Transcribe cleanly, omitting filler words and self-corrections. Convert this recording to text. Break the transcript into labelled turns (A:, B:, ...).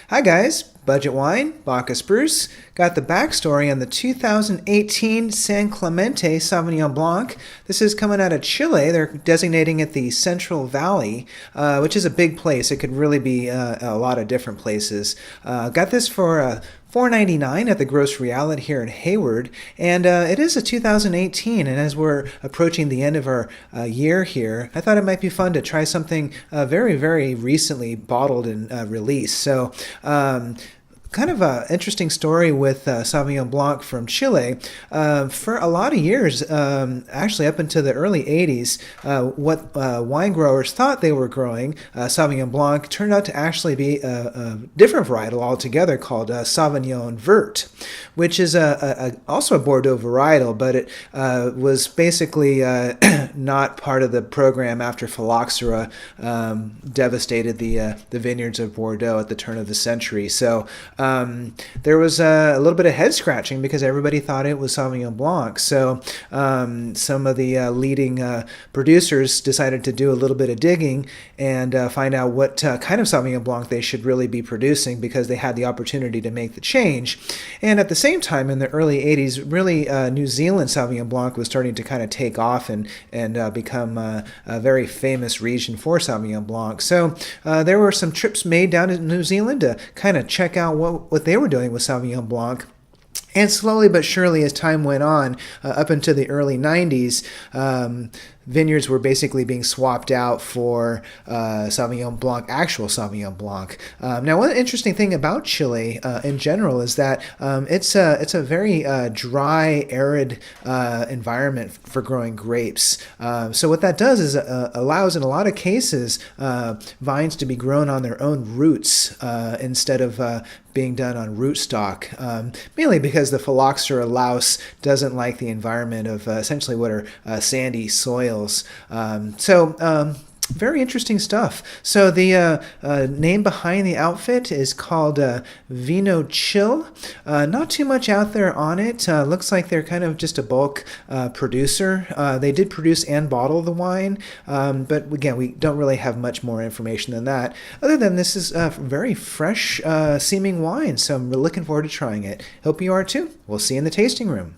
A: Hi guys, Budget Wine, Bacchus Bruce. Got the backstory on the 2018 San Clemente Sauvignon Blanc. This is coming out of Chile. They're designating it the Central Valley, which is a big place. It could really be a lot of different places. Got this for $4.99 at the grocery outlet here in Hayward, and it is a 2018, and as we're approaching the end of our year here, I thought it might be fun to try something very, very recently bottled and released. So kind of an interesting story with Sauvignon Blanc from Chile. For a lot of years, actually up into the early 80s, what wine growers thought they were growing, Sauvignon Blanc, turned out to actually be a different varietal altogether called Sauvignon Vert, which is also a Bordeaux varietal, but it was basically not part of the program after phylloxera devastated the vineyards of Bordeaux at the turn of the century. So there was a little bit of head scratching because everybody thought it was Sauvignon Blanc. So some of the leading producers decided to do a little bit of digging and find out what kind of Sauvignon Blanc they should really be producing because they had the opportunity to make the change. And at the same time, in the early 80s, really New Zealand Sauvignon Blanc was starting to kind of take off and become a very famous region for Sauvignon Blanc. So there were some trips made down to New Zealand to kind of check out what they were doing with Sauvignon Blanc. And slowly but surely, as time went on, up into the early 90s, vineyards were basically being swapped out for Sauvignon Blanc, actual Sauvignon Blanc. Now, one interesting thing about Chile in general is that it's a very dry, arid environment for growing grapes. So what that does is allows, in a lot of cases, vines to be grown on their own roots instead of being done on rootstock, mainly because the phylloxera louse doesn't like the environment of essentially what are sandy soils. Very interesting stuff. So the name behind the outfit is called Vino Chill. Not too much out there on it. Looks like they're kind of just a bulk producer. They did produce and bottle the wine, but again, we don't really have much more information than that. Other than this is a very fresh seeming wine, so I'm looking forward to trying it. Hope you are too. We'll see you in the tasting room.